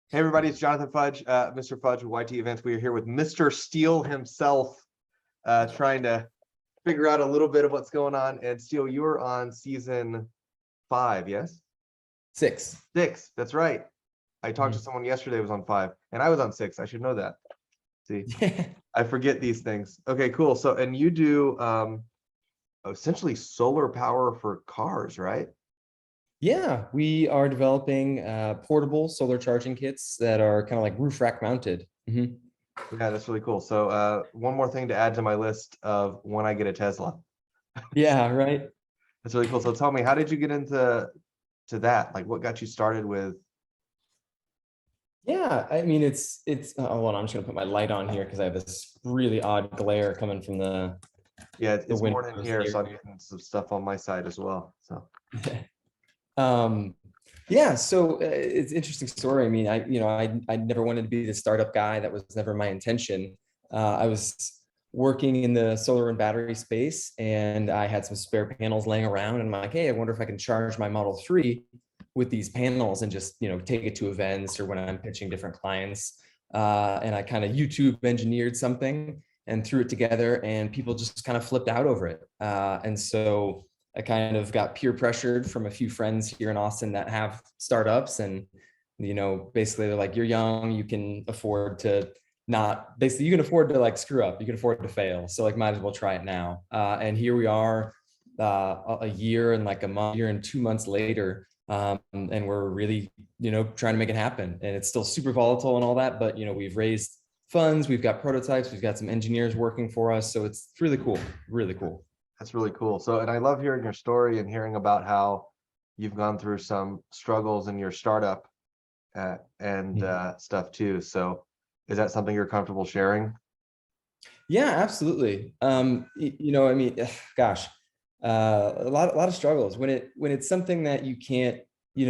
Hey everybody, it's Jonathan Fudge, Mr. Fudge with YT Events. We are here with Mr. Steele himself, trying to figure out a little bit of what's going on. And Steele, you were on season 5, yes? 6. 6, that's right. I talked to someone yesterday who was on 5, and I was on 6. I should know that. See, I forget these things. Okay, cool. So, and you do essentially solar power for cars, right? Yeah, we are developing portable solar charging kits that are kind of like roof rack mounted. Yeah, that's really cool. So one more thing to add to my list of when I get a Tesla. Yeah, right. That's really cool. So tell me, how did you get into that? Like, what got you started with? Yeah, I mean, it's oh, hold on, I'm just gonna put my light on here because I have this really odd glare coming from the It's morning windows here, so I'm getting some stuff on my side as well. So yeah, so it's an interesting story. I mean, I never wanted to be the startup guy. That was never my intention. I was working in the solar and battery space, and I had some spare panels laying around, and I'm like, hey, I wonder if I can charge my Model 3 with these panels and just take it to events or when I'm pitching different clients. And I kind of YouTube engineered something and threw it together, and people just kind of flipped out over it. And so I kind of got peer pressured from a few friends here in Austin that have startups, and basically they're like, you're young, you can afford to not, basically you can afford to like screw up, you can afford to fail, so like might as well try it now. And here we are, a year and like a month, year and 2 months later, and we're really trying to make it happen. And it's still super volatile and all that, but we've raised funds, we've got prototypes, we've got some engineers working for us, so it's really cool, really cool. that's really cool. So, and I love hearing your story and hearing about how you've gone through some struggles in your startup and stuff too. So is that something you're comfortable sharing? Yeah, absolutely. I mean, gosh, a lot of struggles when it's something that you can't,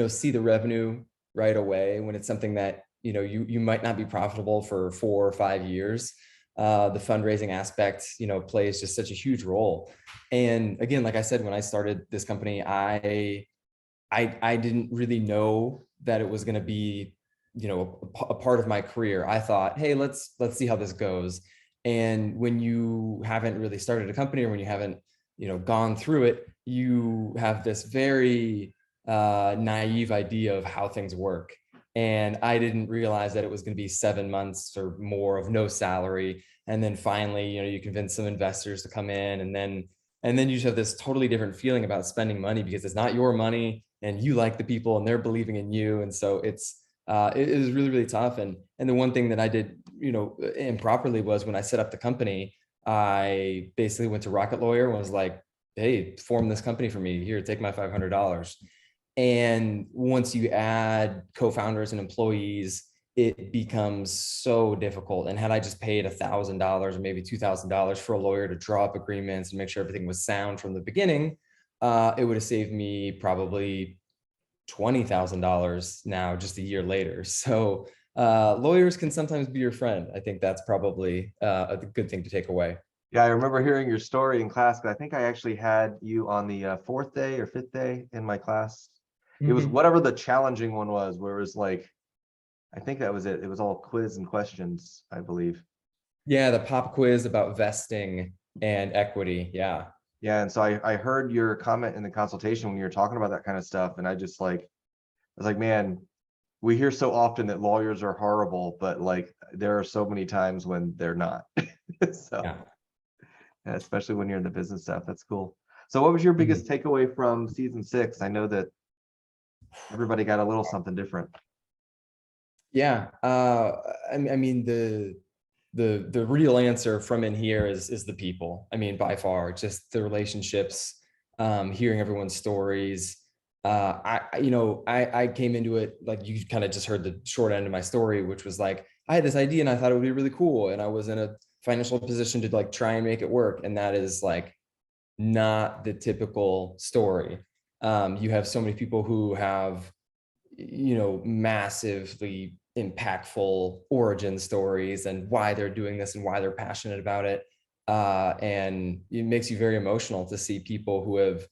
see the revenue right away, when it's something that, you might not be profitable for 4 or 5 years. The fundraising aspect, plays just such a huge role. And again, like I said, when I started this company, I didn't really know that it was going to be, a part of my career. I thought, hey, let's see how this goes. And when you haven't really started a company, or when you haven't, gone through it, you have this very naive idea of how things work. And I didn't realize that it was going to be 7 months or more of no salary. And then finally, you convince some investors to come in, and then you just have this totally different feeling about spending money because it's not your money and you like the people and they're believing in you. And so it is really, really tough. And the one thing that I did, improperly was when I set up the company, I basically went to Rocket Lawyer and was like, hey, form this company for me. Here, take my $500. And once you add co-founders and employees, it becomes so difficult. And had I just paid $1,000 or maybe $2,000 for a lawyer to draw up agreements and make sure everything was sound from the beginning, it would have saved me probably $20,000 now, just a year later. So lawyers can sometimes be your friend. I think that's probably a good thing to take away. Yeah, I remember hearing your story in class. I think I actually had you on the 4th day or 5th day in my class. It was whatever the challenging one was, where it was like, I think that was it. It was all quiz and questions, I believe. Yeah, the pop quiz about vesting and equity. Yeah. Yeah, and so I heard your comment in the consultation when you were talking about that kind of stuff, and I was like, man, we hear so often that lawyers are horrible, but like there are so many times when they're not. So Yeah. yeah, especially when you're in the business stuff. That's cool. So what was your biggest takeaway from season 6? I know that everybody got a little something different. Yeah. I mean, the real answer from in here is the people. I mean, by far, just the relationships, hearing everyone's stories. I came into it, like you kind of just heard the short end of my story, which was like, I had this idea and I thought it would be really cool. And I was in a financial position to like try and make it work. And that is like not the typical story. You have so many people who have, massively impactful origin stories and why they're doing this and why they're passionate about it. And it makes you very emotional to see people who have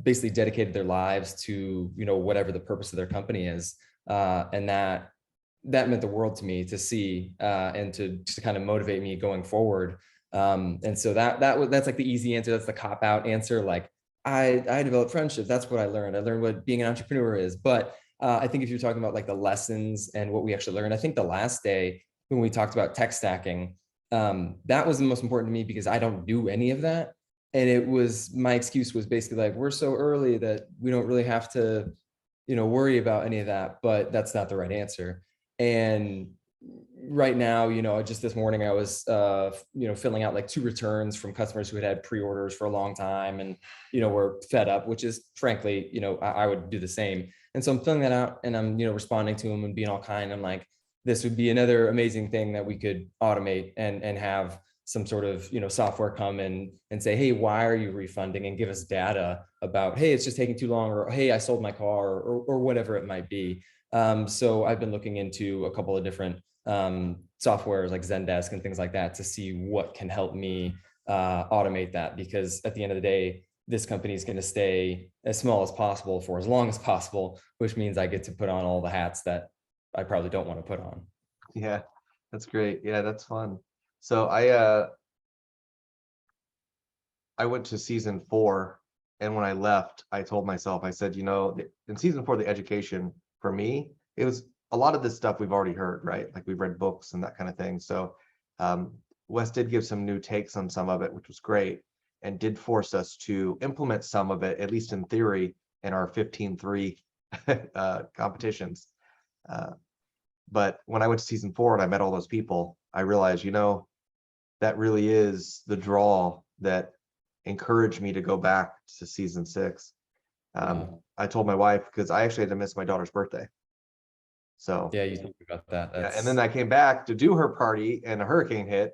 basically dedicated their lives to, whatever the purpose of their company is. And that that meant the world to me to see, and to kind of motivate me going forward. And so that's like the easy answer. That's the cop out answer. Like I developed friendship. That's what I learned. I learned what being an entrepreneur is. But I think if you're talking about like the lessons and what we actually learned, I think the last day when we talked about tech stacking, that was the most important to me because I don't do any of that. And it was, my excuse was basically like, we're so early that we don't really have to, worry about any of that, but that's not the right answer. And right now, just this morning I was, filling out like 2 returns from customers who had pre-orders for a long time and, were fed up, which is frankly, I would do the same. And so I'm filling that out and I'm, responding to them and being all kind. I'm like, this would be another amazing thing that we could automate and have some sort of, software come in and say, hey, why are you refunding, and give us data about, hey, it's just taking too long, or hey, I sold my car, or whatever it might be. So I've been looking into a couple of different softwares like Zendesk and things like that to see what can help me automate that, because at the end of the day, this company is going to stay as small as possible for as long as possible, which means I get to put on all the hats that I probably don't want to put on. Yeah, that's great. Yeah, that's fun. So I went to season 4, and when I left, I told myself, I said, in season 4, the education for me, it was a lot of this stuff we've already heard, right? Like we've read books and that kind of thing. So Wes did give some new takes on some of it, which was great, and did force us to implement some of it, at least in theory, in our 15-3 competitions. But when I went to season 4 and I met all those people, I realized, that really is the draw that encouraged me to go back to season 6. I told my wife, because I actually had to miss my daughter's birthday. So yeah, you told me about that. Yeah, and then I came back to do her party and a hurricane hit.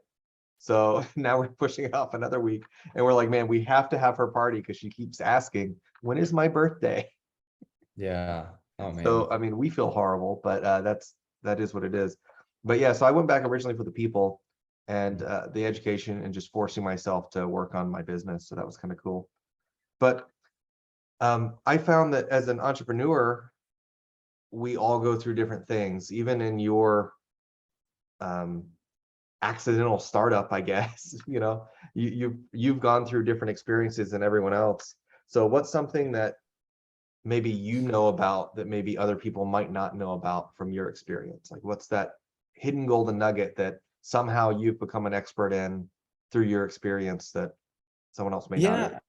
So now we're pushing it off another week, and we're like, man, we have to have her party because she keeps asking, when is my birthday? Yeah. Oh man. So I mean, we feel horrible, but that is what it is. But yeah, so I went back originally for the people and the education and just forcing myself to work on my business. So that was kind of cool. But I found that as an entrepreneur, we all go through different things, even in your accidental startup, I guess. You've gone through different experiences than everyone else. So what's something that maybe about that maybe other people might not know about from your experience? Like what's that hidden golden nugget that somehow you've become an expert in through your experience that someone else may not?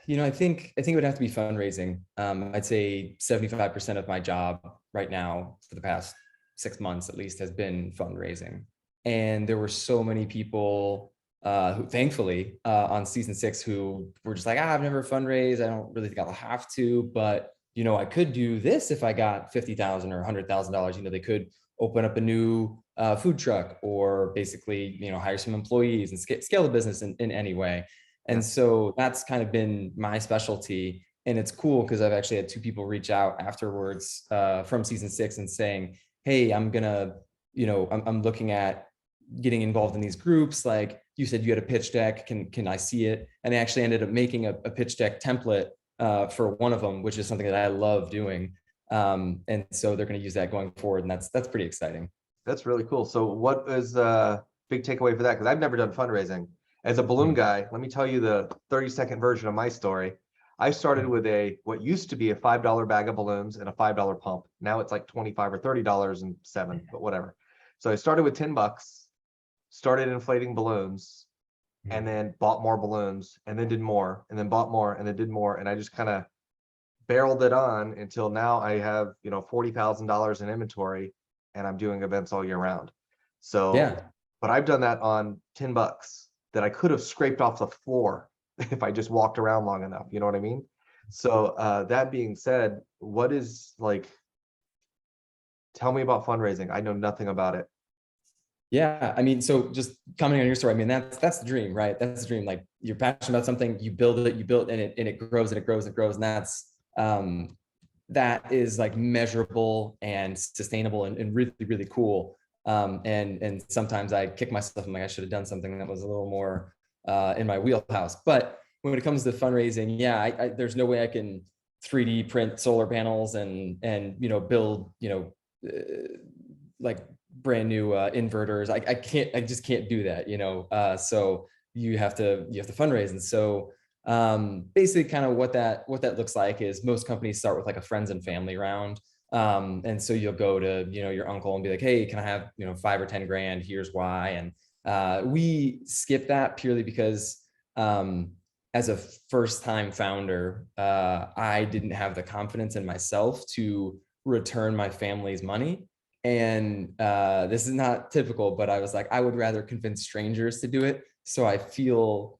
I think it would have to be fundraising. I'd say 75% of my job right now for the past 6 months at least has been fundraising. And there were so many people who thankfully on season 6 who were just like, I've never fundraised. I don't really think I'll have to, but I could do this if I got $50,000 or $100,000. They could open up a new food truck, or basically, hire some employees and scale the business in any way. And so that's kind of been my specialty. And it's cool because I've actually had 2 people reach out afterwards from season 6 and saying, hey, I'm looking at getting involved in these groups. Like you said, you had a pitch deck. Can I see it? And I actually ended up making a pitch deck template for one of them, which is something that I love doing. And so they're going to use that going forward. And that's pretty exciting. That's really cool. So what is the big takeaway for that? Because I've never done fundraising. As a balloon guy, let me tell you the 30-second version of my story. I started with what used to be a $5 bag of balloons and a $5 pump. Now it's like $25 or $30 and 7, but whatever. So I started with $10, started inflating balloons, and then bought more balloons, and then did more, and then bought more, and then did more. And I just kind of barreled it on until now I have, $40,000 in inventory, and I'm doing events all year round. So, yeah, but I've done that on $10 that I could have scraped off the floor if I just walked around long enough. You know what I mean? So that being said, tell me about fundraising. I know nothing about it. Yeah. I mean, so just commenting on your story, I mean, that's the dream, right? That's the dream. Like you're passionate about something, you build it, and it grows and it grows and it grows. And that's, that is like measurable and sustainable and really, really cool. And sometimes I kick myself. I'm like, I should have done something that was a little more in my wheelhouse. But when it comes to fundraising, yeah, there's no way I can 3D print solar panels and build like brand new inverters. I just can't do that, so you have to fundraise. And so basically kind of what that looks like is most companies start with like a friends and family round. And so you'll go to, your uncle and be like, hey, can I have, 5 or 10 grand? Here's why. And we skip that purely because as a first-time founder, I didn't have the confidence in myself to return my family's money. And this is not typical, but I was like, I would rather convince strangers to do it, so I feel,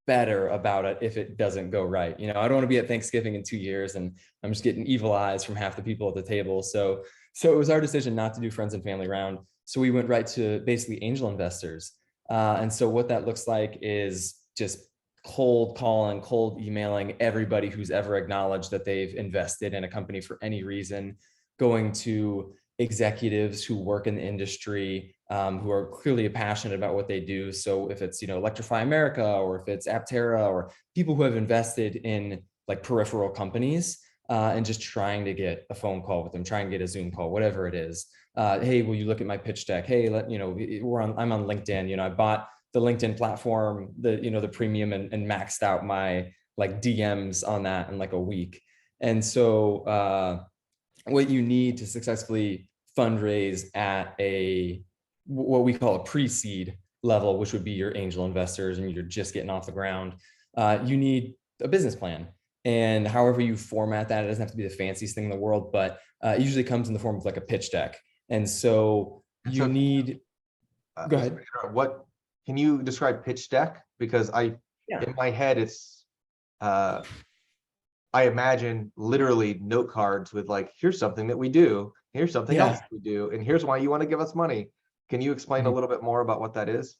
better about it if it doesn't go right. I don't want to be at Thanksgiving in 2 years and I'm just getting evil eyes from half the people at the table. So it was our decision not to do friends and family round. So we went right to basically angel investors. And so what that looks like is just cold calling, cold emailing everybody who's ever acknowledged that they've invested in a company for any reason, going to executives who work in the industry, who are clearly passionate about what they do. So if it's, Electrify America, or if it's Aptera, or people who have invested in like peripheral companies, and just trying to get a phone call with them, trying to get a Zoom call, whatever it is. Hey, will you look at my pitch deck? Hey, I'm on LinkedIn. I bought the LinkedIn platform, the premium, and maxed out my like DMs on that in like a week. And so what you need to successfully fundraise at what we call a pre-seed level, which would be your angel investors and you're just getting off the ground, you need a business plan. And however you format that, it doesn't have to be the fanciest thing in the world, but it usually comes in the form of like a pitch deck. And so you need, go ahead. What can you describe pitch deck? Because in my head, it's I imagine literally note cards with like, here's something that we do, here's something else we do, and here's why you want to give us money. Can you explain a little bit more about what that is?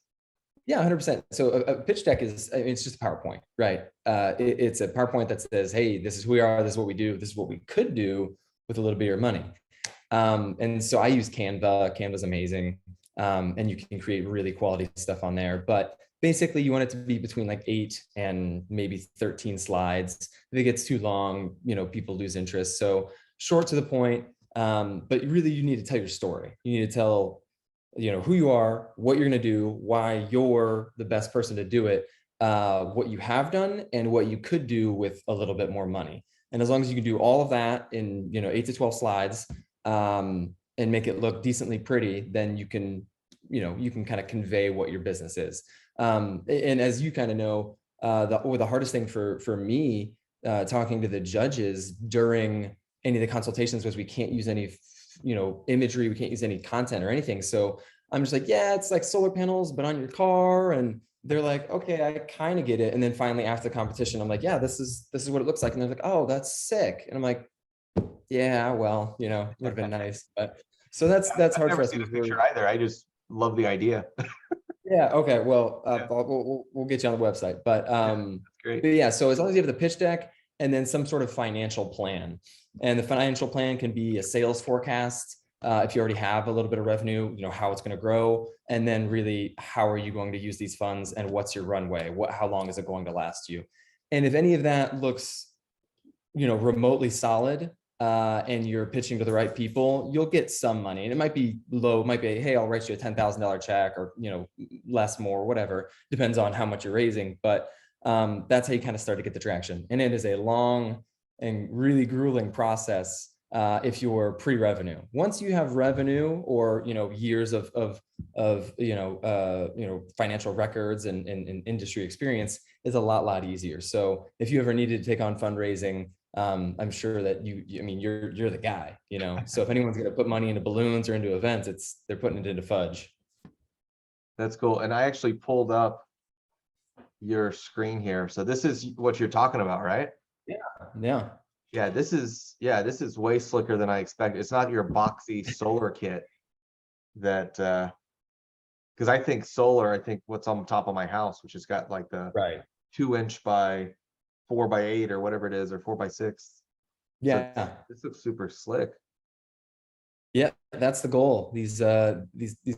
Yeah, 100%. So a pitch deck it's just a PowerPoint, right? It's a PowerPoint that says, hey, this is who we are, this is what we do, this is what we could do with a little bit of your money. And so I use Canva. Canva's amazing. And you can create really quality stuff on there. But basically you want it to be between like 8 and maybe 13 slides. If it gets too long, people lose interest. So short to the point, but really you need to tell your story. You need to tell, who you are, what you're going to do, why you're the best person to do it, what you have done, and what you could do with a little bit more money. And as long as you can do all of that in, 8 to 12 slides, and make it look decently pretty, then you can kind of convey what your business is. And as you kind of know, the hardest thing for me, talking to the judges during any of the consultations, was we can't use any imagery, we can't use any content or anything. So I'm just like, yeah, it's like solar panels, but on your car. And they're like, okay, I kind of get it. And then finally after the competition, I'm like, yeah, this is what it looks like. And they're like, oh, that's sick. And I'm like, yeah, well, would have been nice. But so that's hard for us. I've never seen a picture either. I just love the idea. Yeah. Okay. Well, we'll get you on the website, but great. But yeah. So as long as you have the pitch deck and then some sort of financial plan, and the financial plan can be a sales forecast. If you already have a little bit of revenue, how it's going to grow, and then really how are you going to use these funds, and what's your runway? How long is it going to last you? And if any of that looks, remotely solid, and you're pitching to the right people, you'll get some money. And it might be low, it might be, hey, I'll write you a $10,000 check, or, less, more, whatever, depends on how much you're raising. But that's how you kind of start to get the traction. And it is a long and really grueling process if you're pre-revenue. Once you have revenue, or, years of financial records and industry experience, is a lot easier. So if you ever needed to take on fundraising, I'm sure that you're the guy, so if anyone's going to put money into balloons or into events, they're putting it into fudge. That's cool. And I actually pulled up your screen here. So this is what you're talking about, right? Yeah. This is way slicker than I expected. It's not your boxy solar kit that, because I think what's on top of my house, which has got like the 2-inch by 4x8 or whatever it is, or 4x6. Yeah. So this looks super slick. Yeah, that's the goal. These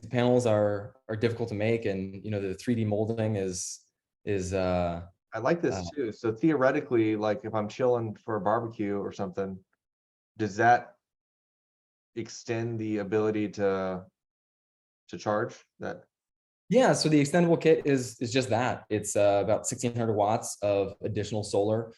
panels are difficult to make, and the 3D molding is I like this too. So theoretically, like if I'm chilling for a barbecue or something, does that extend the ability to charge that? Yeah, so the extendable kit is just that. It's about 1,600 watts of additional solar.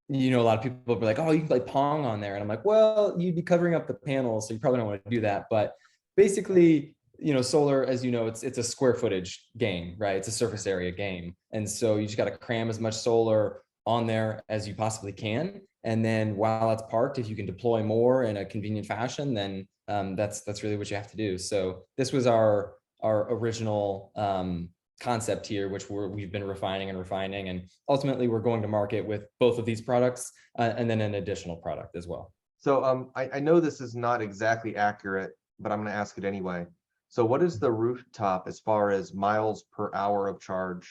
You know, a lot of people will be like, oh, you can play Pong on there. And I'm like, well, you'd be covering up the panels, so you probably don't want to do that. But basically, you know, solar, as you know, it's a square footage game, right? It's a surface area game. And so you just got to cram as much solar on there as you possibly can. And then while it's parked, if you can deploy more in a convenient fashion, then that's really what you have to do. So this was our original concept here, which we've been refining, and ultimately we're going to market with both of these products and then an additional product as well. So I know this is not exactly accurate, but I'm going to ask it anyway. So what is the rooftop as far as miles per hour of charge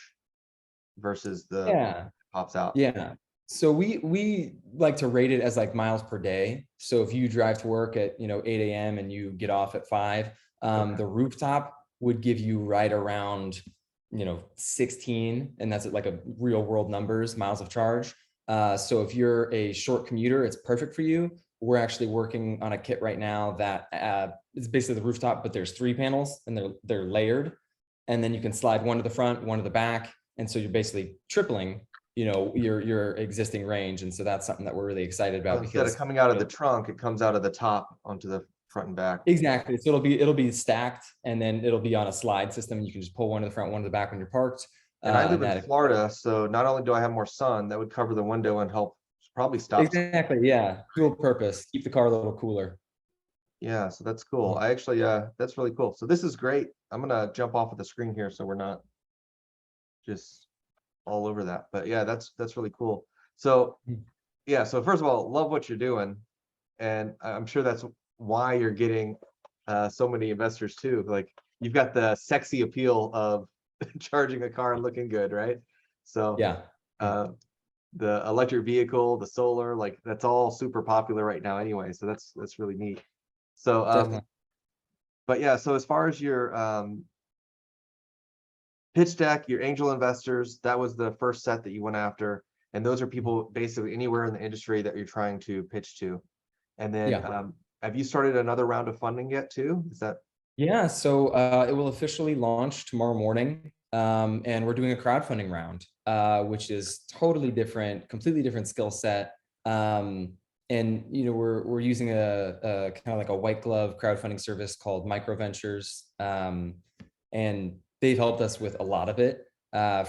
versus the pops out? Yeah. So we like to rate it as like miles per day. So if you drive to work at 8 a.m. and you get off at 5, the rooftop would give you right around 16, and that's like a real world numbers, miles of charge. So if you're a short commuter, it's perfect for you. We're actually working on a kit right now that it's basically the rooftop, but there's 3 panels and they're layered, and then you can slide one to the front, one to the back, and so you're basically tripling your existing range. And so that's something that we're really excited about. So instead of coming out of the trunk, it comes out of the top onto the front and back. Exactly. So it'll be stacked, and then it'll be on a slide system. You can just pull one to the front, one to the back when you're parked. And I live in Florida, so not only do I have more sun, that would cover the window and help probably stop. Exactly. Yeah. Dual purpose. Keep the car a little cooler. Yeah. So that's cool. I actually, that's really cool. So this is great. I'm going to jump off of the screen here so we're not just all over that. But yeah, that's really cool. So yeah. So first of all, love what you're doing. And I'm sure that's why you're getting so many investors too. Like you've got the sexy appeal of charging a car and looking good, right? So yeah. The electric vehicle, the solar, like that's all super popular right now anyway. So that's really neat. So but yeah, so as far as your pitch deck, your angel investors, that was the first set that you went after. And those are people basically anywhere in the industry that you're trying to pitch to. And then have you started another round of funding yet too? Is that? Yeah, so it will officially launch tomorrow morning. And we're doing a crowdfunding round, which is totally different, completely different skill set. And we're using a kind of like a white glove crowdfunding service called Micro Ventures. And they've helped us with a lot of it.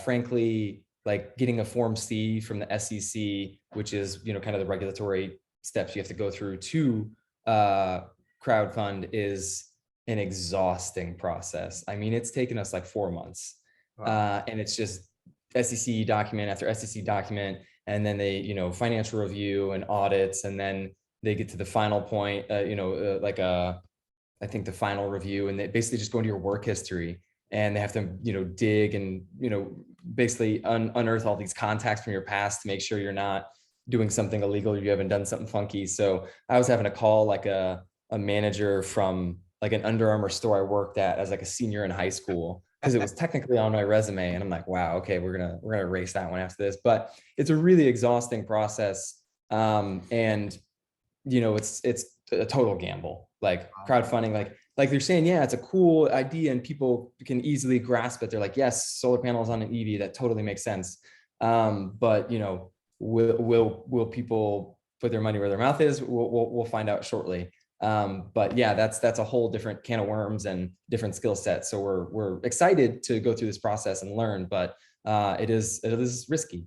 Frankly, like getting a Form C from the SEC, which is kind of the regulatory steps you have to go through to crowdfund, is an exhausting process. I mean, it's taken us like 4 months. Wow. And it's just SEC document after SEC document, and then they, financial review and audits, and then they get to the final point, I think the final review, and they basically just go into your work history, and they have to, dig and, basically unearth all these contacts from your past to make sure you're not doing something illegal, or you haven't done something funky. So I was having to call like a manager from like an Under Armour store I worked at as like a senior in high school, because it was technically on my resume, and I'm like, wow, okay, we're gonna erase that one after this. But it's a really exhausting process, and it's a total gamble. Like crowdfunding, like they're saying, yeah, it's a cool idea and people can easily grasp it. They're like, yes, solar panels on an EV, that totally makes sense. But will people put their money where their mouth is? We'll find out shortly. But yeah, that's a whole different can of worms and different skill sets. So we're excited to go through this process and learn, but it is risky.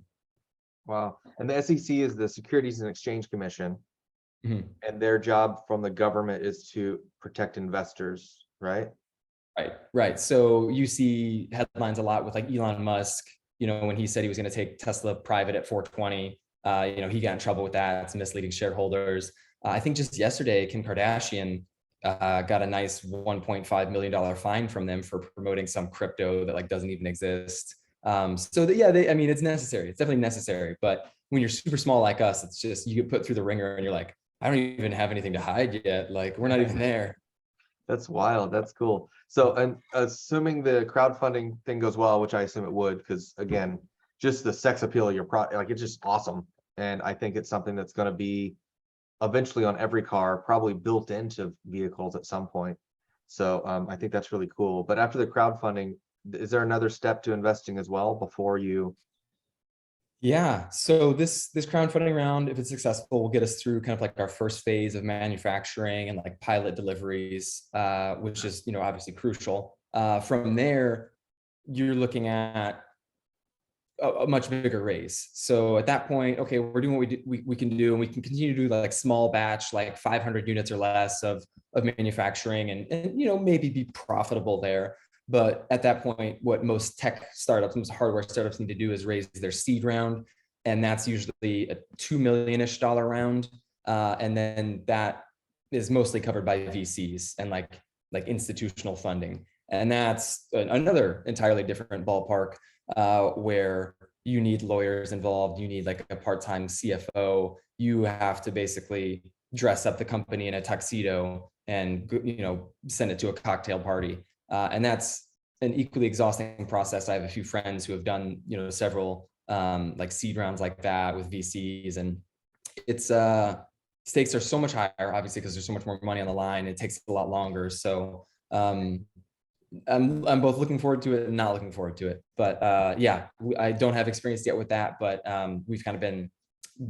Wow. And the SEC is the Securities and Exchange Commission. Mm-hmm. And their job from the government is to protect investors, right? Right. So you see headlines a lot with like Elon Musk, when he said he was going to take Tesla private at 420, he got in trouble with that. It's misleading shareholders. I think just yesterday, Kim Kardashian got a nice $1.5 million fine from them for promoting some crypto that like doesn't even exist. It's necessary. It's definitely necessary. But when you're super small like us, it's just, you get put through the ringer and you're like, I don't even have anything to hide yet. Like, we're not even there. That's wild. That's cool. So, and assuming the crowdfunding thing goes well, which I assume it would, because again, just the sex appeal of your product, like it's just awesome. And I think it's something that's going to be eventually on every car, probably built into vehicles at some point. So I think that's really cool. But after the crowdfunding, is there another step to investing as well before you? Yeah, so this crowdfunding round, if it's successful, will get us through kind of like our first phase of manufacturing and like pilot deliveries, which is, you know, obviously crucial. From there, you're looking at a much bigger raise. So at that point, okay, we're doing what we can do, and we can continue to do like small batch, like 500 units or less of manufacturing, and you know, maybe be profitable there. But at that point, what most tech startups, most hardware startups need to do is raise their seed round, and that's usually a $2 million-ish round, and then that is mostly covered by VCs and like institutional funding, and that's another entirely different ballpark, where you need lawyers involved, you need like a part-time CFO, you have to basically dress up the company in a tuxedo and, you know, send it to a cocktail party. And that's an equally exhausting process. I have a few friends who have done, you know, several like seed rounds like that with VCs, and it's stakes are so much higher, obviously, because there's so much more money on the line. It takes a lot longer. So I'm both looking forward to it and not looking forward to it. But yeah, I don't have experience yet with that, but we've kind of been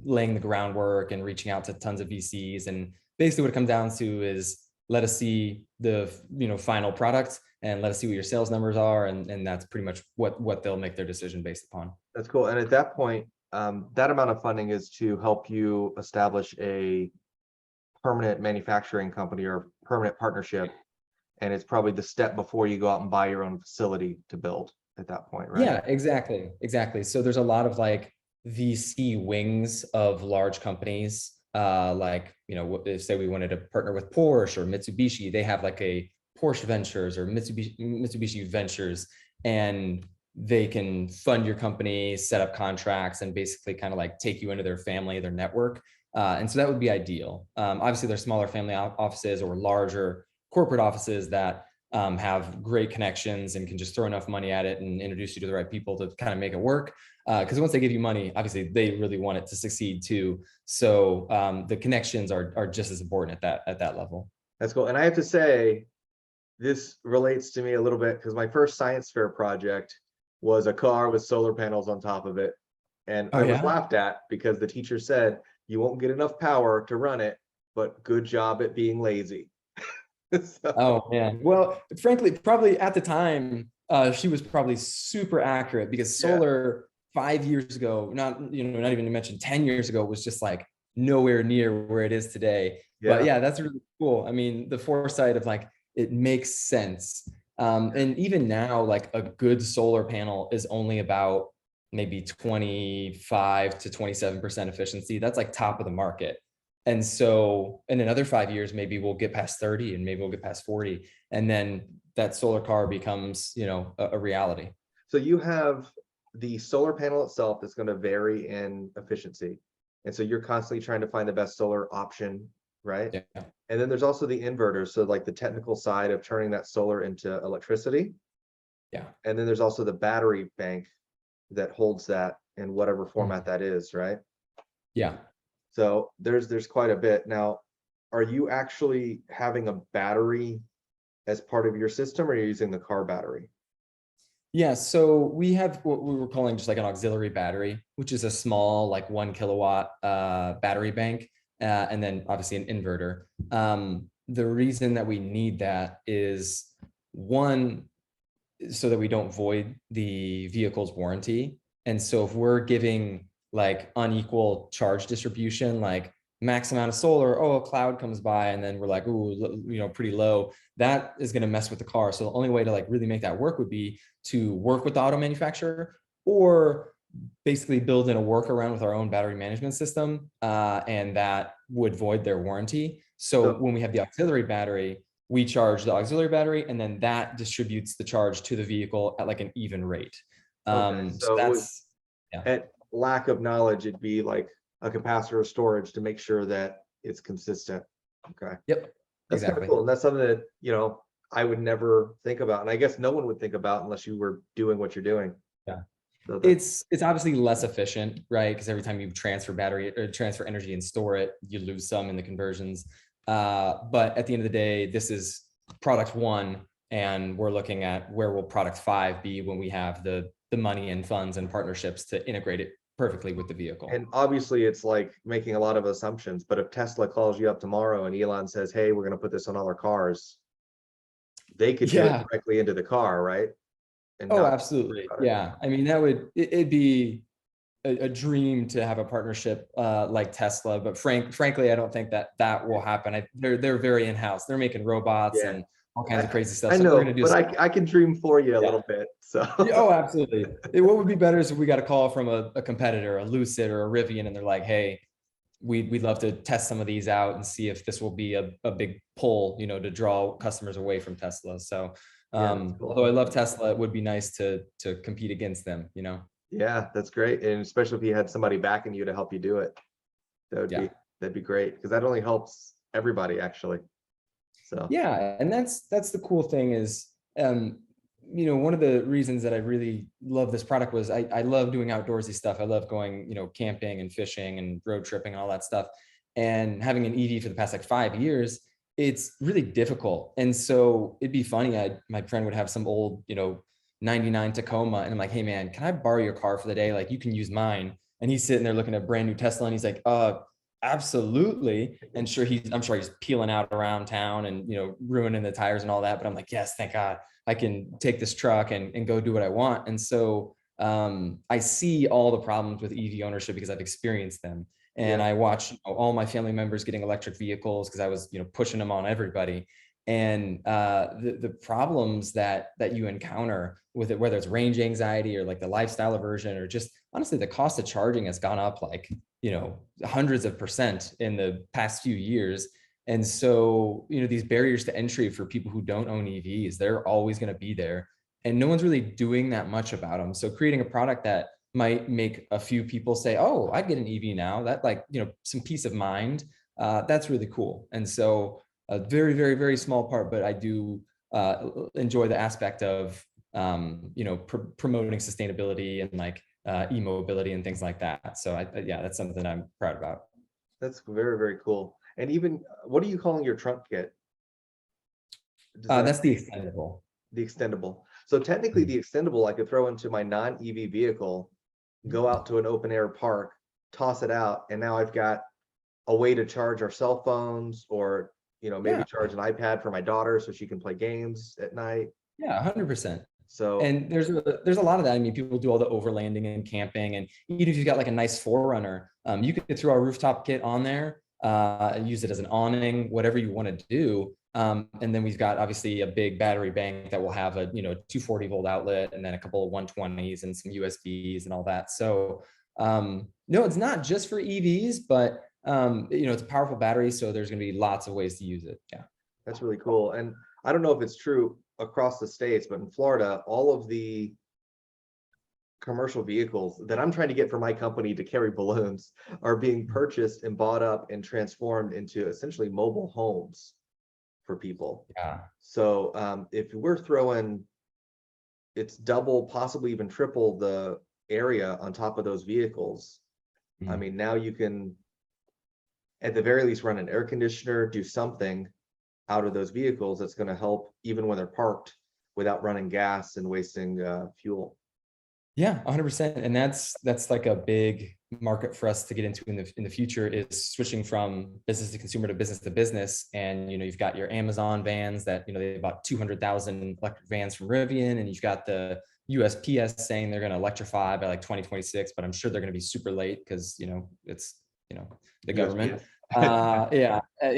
laying the groundwork and reaching out to tons of VCs. And basically what it comes down to is let us see the, you know, final product, and let us see what your sales numbers are. And that's pretty much what they'll make their decision based upon. That's cool. And at that point, that amount of funding is to help you establish a permanent manufacturing company or permanent partnership. And it's probably the step before you go out and buy your own facility to build at that point, right? Yeah, exactly. So there's a lot of like VC wings of large companies. Like, you know, if say we wanted to partner with Porsche or Mitsubishi, they have like a Porsche Ventures or Mitsubishi Ventures, and they can fund your company, set up contracts, and basically kind of like take you into their family, their network. And so that would be ideal. Obviously, there's smaller family offices or larger corporate offices that have great connections and can just throw enough money at it and introduce you to the right people to kind of make it work. Because once they give you money, obviously they really want it to succeed too. So the connections are just as important at that level. That's cool. And I have to say, this relates to me a little bit because my first science fair project was a car with solar panels on top of it. And I was laughed at because the teacher said, you won't get enough power to run it, but good job at being lazy. So. Oh man. Well, frankly, probably at the time, she was probably super accurate, because solar 5 years ago, not even to mention 10 years ago, was just like nowhere near where it is today. But yeah, that's really cool. I mean, the foresight of like, it makes sense. And even now, like a good solar panel is only about maybe 25 to 27% efficiency. That's like top of the market. And so in another 5 years, maybe we'll get past 30, and maybe we'll get past 40. And then that solar car becomes, you know, a reality. So you have the solar panel itself that's going to vary in efficiency. And so you're constantly trying to find the best solar option, right? Yeah. And then there's also the inverters. So like the technical side of turning that solar into electricity. Yeah. And then there's also the battery bank that holds that in whatever format that is, right? Yeah. So there's quite a bit. Now, are you actually having a battery as part of your system, or are you using the car battery? Yeah, so we have what we were calling just like an auxiliary battery, which is a small, like 1 kilowatt battery bank, and then obviously an inverter. The reason that we need that is, one, so that we don't void the vehicle's warranty. And so if we're giving like unequal charge distribution, like max amount of solar, a cloud comes by and then we're like, ooh, you know, pretty low, that is going to mess with the car. So the only way to like really make that work would be to work with the auto manufacturer, or basically build in a workaround with our own battery management system, and that would void their warranty. So when we have the auxiliary battery, we charge the auxiliary battery, and then that distributes the charge to the vehicle at like an even rate. So that's, at lack of knowledge, it'd be like a capacitor of storage to make sure that it's consistent. Okay. Yep. That's kind of cool. And that's something that, you know, I would never think about. And I guess no one would think about unless you were doing what you're doing. Yeah. So that, It's obviously less efficient, right? Because every time you transfer battery or transfer energy and store it, you lose some in the conversions. But at the end of the day, this is product one, and we're looking at where will product five be when we have the money and funds and partnerships to integrate it perfectly with the vehicle. and obviously it's like making a lot of assumptions, but if Tesla calls you up tomorrow and Elon says, hey, we're gonna put this on all our cars, they could do it Yeah. directly into the car, right? And Oh, not absolutely. Yeah. I mean, it'd be a dream to have a partnership like Tesla, but frankly, I don't think that will happen. They're very in-house. They're making robots yeah. and all kinds of crazy stuff. I So we're gonna know, do. but I can dream for you a Yeah. little bit. So Yeah, oh, absolutely. What would be better is if we got a call from a competitor, a Lucid or a Rivian, and they're like, "Hey, we'd love to test some of these out and see if this will be a big pull, to draw customers away from Tesla." So, yeah, that's cool. although I love Tesla, it would be nice to compete against them. Yeah, that's great. And especially if you had somebody backing you to help you do it, Yeah. that'd be great, because that only helps everybody actually. So Yeah, and that's the cool thing is, one of the reasons that I really love this product was I love doing outdoorsy stuff. I love going, camping and fishing and road tripping and all that stuff. And having an EV for the past like 5 years, it's really difficult. And so it'd be funny. My friend would have some old, 99 Tacoma, and I'm like, "Hey man, can I borrow your car for the day? Like you can use mine." And he's sitting there looking at a brand new Tesla, and he's like, absolutely. And I'm sure he's peeling out around town and ruining the tires and all that. But I'm like, yes, thank God I can take this truck and go do what I want. And so I see all the problems with EV ownership because I've experienced them. And I watch all my family members getting electric vehicles because I was pushing them on everybody. And the problems that you encounter with it, whether it's range anxiety or like the lifestyle aversion, or just honestly the cost of charging has gone up like hundreds of percent in the past few years. And so these barriers to entry for people who don't own EVs, they're always going to be there, and no one's really doing that much about them. So creating a product that might make a few people say, "Oh, I get an EV now," that like some peace of mind, that's really cool. And so a very, very, very small part, but I do enjoy the aspect of promoting sustainability and like e-mobility and things like that. So yeah, that's something I'm proud about. that's very, very cool. And even what are you calling your trunk kit? That's the extendable. The extendable. So technically the extendable I could throw into my non-EV vehicle, go out to an open air park, toss it out, and now I've got a way to charge our cell phones, or maybe charge an iPad for my daughter so she can play games at night. Yeah, 100%. So And there's a lot of that. I mean, people do all the overlanding and camping, and even if you've got like a nice Forerunner, you could throw a rooftop kit on there, use it as an awning, whatever you want to do. And then we've got obviously a big battery bank that will have a 240-volt outlet, and then a couple of 120s and some USBs and all that. So no, it's not just for EVs, but it's a powerful battery, so there's going to be lots of ways to use it. Yeah, that's really cool. And I don't know if it's true across the states, but in Florida, all of the commercial vehicles that I'm trying to get for my company to carry balloons are being purchased and bought up and transformed into essentially mobile homes for people. Yeah. So if we're throwing, it's double, possibly even triple the area on top of those vehicles. I mean, now you can, at the very least, run an air conditioner, do something out of those vehicles that's going to help even when they're parked without running gas and wasting fuel. Yeah, 100%. And that's like a big market for us to get into in the future, is switching from business to consumer to business. And you've got your Amazon vans that they bought 200,000 electric vans from Rivian, and you've got the USPS saying they're going to electrify by like 2026, but I'm sure they're going to be super late because it's the government. Yeah, I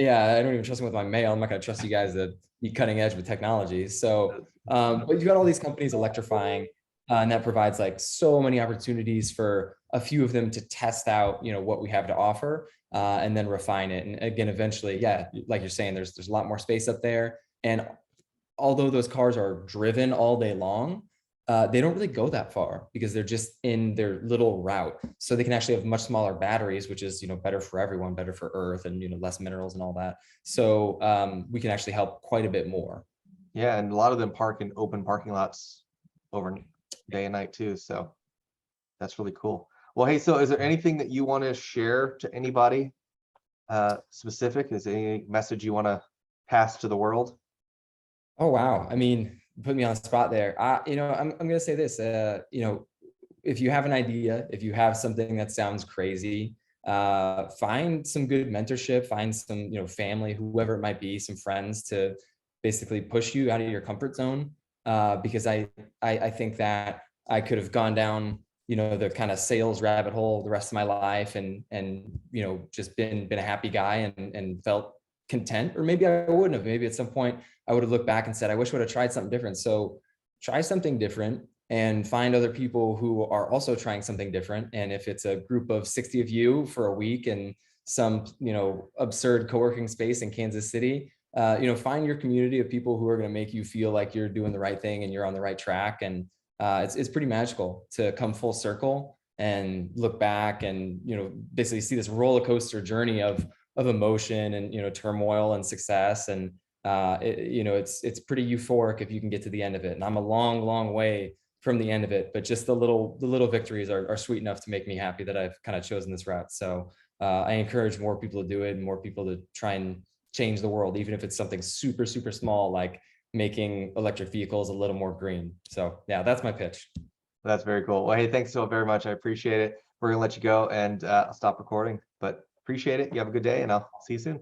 don't even trust them with my mail. I'm not going to trust you guys to be cutting edge with technology. So but you've got all these companies electrifying, and that provides like so many opportunities for a few of them to test out what we have to offer, and then refine it. And again, eventually, yeah, like you're saying, there's a lot more space up there. And although those cars are driven all day long, they don't really go that far because they're just in their little route. So they can actually have much smaller batteries, which is better for everyone, better for Earth, and less minerals and all that. So we can actually help quite a bit more. Yeah, and a lot of them park in open parking lots over day and night too. So That's really cool. Well, hey, so is there anything that you want to share to anybody specific? Is there any message you want to pass to the world? Oh, wow. I mean, put me on the spot there. I'm going to say this, if you have an idea, if you have something that sounds crazy, find some good mentorship, find some, family, whoever it might be, some friends to basically push you out of your comfort zone. Because I think that I could have gone down, the kind of sales rabbit hole the rest of my life and just been a happy guy and felt content, or maybe I wouldn't have. Maybe at some point I would have looked back and said, I wish I would have tried something different. So try something different and find other people who are also trying something different. And if it's a group of 60 of you for a week in some, absurd co-working space in Kansas City, find your community of people who are going to make you feel like you're doing the right thing and you're on the right track. And it's pretty magical to come full circle and look back and, basically see this roller coaster journey of emotion and, turmoil and success. And, it's pretty euphoric if you can get to the end of it. And I'm a long, long way from the end of it, but just the little victories are sweet enough to make me happy that I've kind of chosen this route. So I encourage more people to do it and more people to try and change the world, even if it's something super, super small, like making electric vehicles a little more green. So yeah, that's my pitch. That's very cool. Well, hey, thanks so very much. I appreciate it. We're gonna let you go and I'll stop recording, but appreciate it. You have a good day and I'll see you soon.